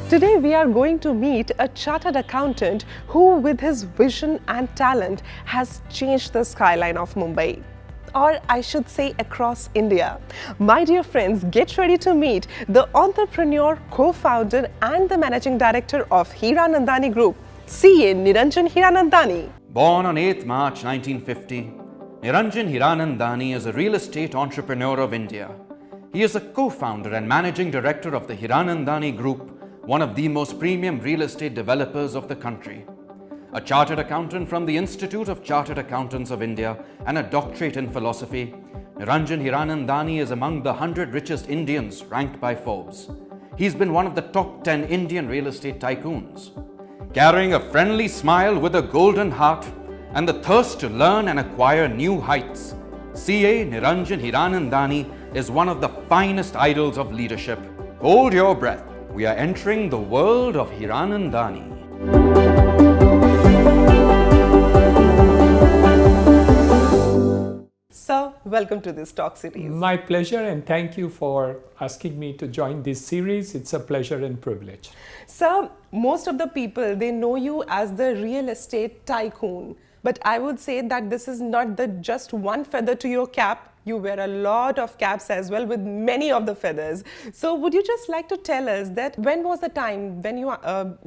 Today we are going to meet a chartered accountant who, with his vision and talent, has changed the skyline of Mumbai. Or I should say across India. My dear friends, get ready to meet the entrepreneur, co-founder and the managing director of Hiranandani Group, CA Niranjan Hiranandani. Born on 8th March 1950, Niranjan Hiranandani is a real estate entrepreneur of India. He is a co-founder and managing director of the Hiranandani Group, one of the most premium real estate developers of the country. A chartered accountant from the Institute of Chartered Accountants of India and a doctorate in philosophy, Niranjan Hiranandani is among the 100 richest Indians ranked by Forbes. He's been one of the top 10 Indian real estate tycoons. Carrying a friendly smile with a golden heart and the thirst to learn and acquire new heights, CA Niranjan Hiranandani is one of the finest idols of leadership. Hold your breath. We are entering the world of Hiranandani. So, welcome to this talk series. My pleasure, and thank you for asking me to join this series. It's a pleasure and privilege. So, most of the people, they know you as the real estate tycoon. But I would say that this is not just one feather to your cap. You wear a lot of caps as well with many of the feathers. So would you just like to tell us that when was the time when you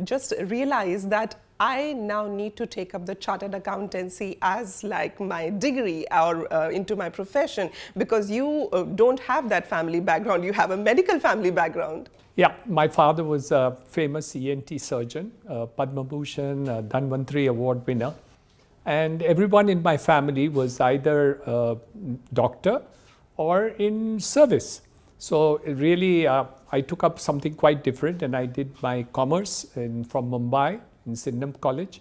just realized that I now need to take up the chartered accountancy as like my degree or into my profession, because you don't have that family background, you have a medical family background. Yeah, my father was a famous ENT surgeon, Padma Bhushan, Dhanvantri Award winner. And everyone in my family was either a doctor or in service. So really, I took up something quite different, and I did my commerce from Mumbai in Sydenham College.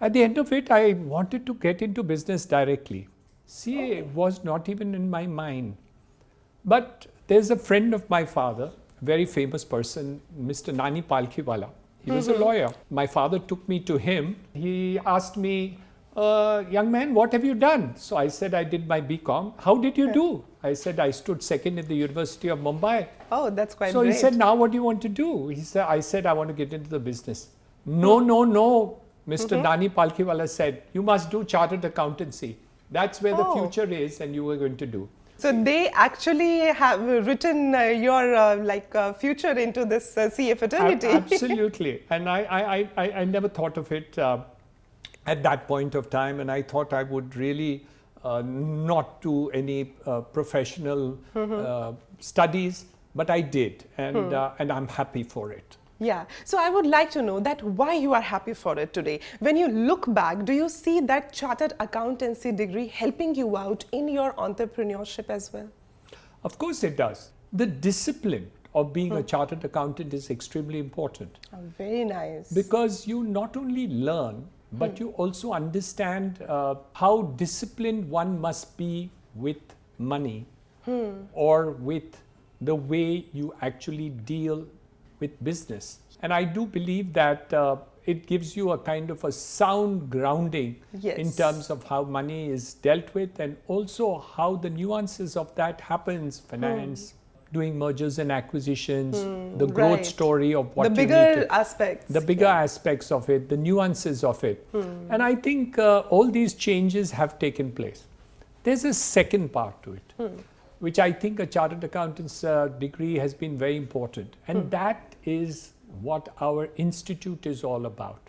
At the end of it, I wanted to get into business directly. CA was not even in my mind. But there's a friend of my father, a very famous person, Mr. Nani Palkhiwala. He was a lawyer. My father took me to him. He asked me, young man, what have you done? So I said, I did my BCom. How did you do? I said, I stood second in the University of Mumbai. Oh, that's quite great. So he said, now what do you want to do? I said, I want to get into the business. No, Mr. Nani Palkhiwala said, you must do chartered accountancy. That's where the future is, and you were going to do. So they actually have written your future into this CA fraternity. Absolutely. And I never thought of it at that point of time, and I thought I would really not do any professional studies, but I did, and I'm happy for it. Yeah, so I would like to know that why you are happy for it today. When you look back, do you see that chartered accountancy degree helping you out in your entrepreneurship as well? Of course it does. The discipline of being a chartered accountant is extremely important. Oh, very nice. Because you not only learn, but you also understand how disciplined one must be with money or with the way you actually deal with business. And I do believe that it gives you a kind of a sound grounding in terms of how money is dealt with, and also how the nuances of that happens, finance, doing mergers and acquisitions, the growth story of what the bigger aspects. The bigger aspects of it, the nuances of it. And I think all these changes have taken place. There's a second part to it, which I think a chartered accountant's degree has been very important. And that is what our institute is all about,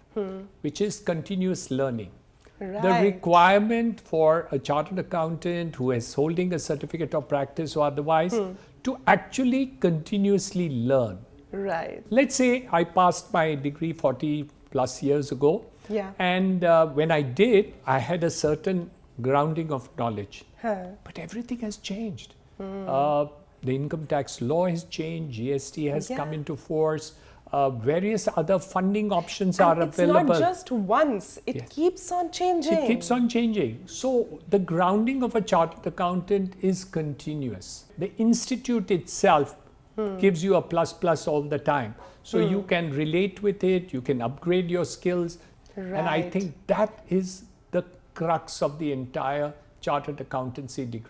which is continuous learning. Right. The requirement for a chartered accountant who is holding a certificate of practice or otherwise to actually continuously learn. Right. Let's say I passed my degree 40 plus years ago. Yeah. And when I did, I had a certain grounding of knowledge. But everything has changed. The income tax law has changed, GST has come into force. Various other funding options are available. It's not just once, it keeps on changing. It keeps on changing. So the grounding of a chartered accountant is continuous. The institute itself gives you a plus all the time. So you can relate with it, you can upgrade your skills. Right. And I think that is the crux of the entire chartered accountancy degree.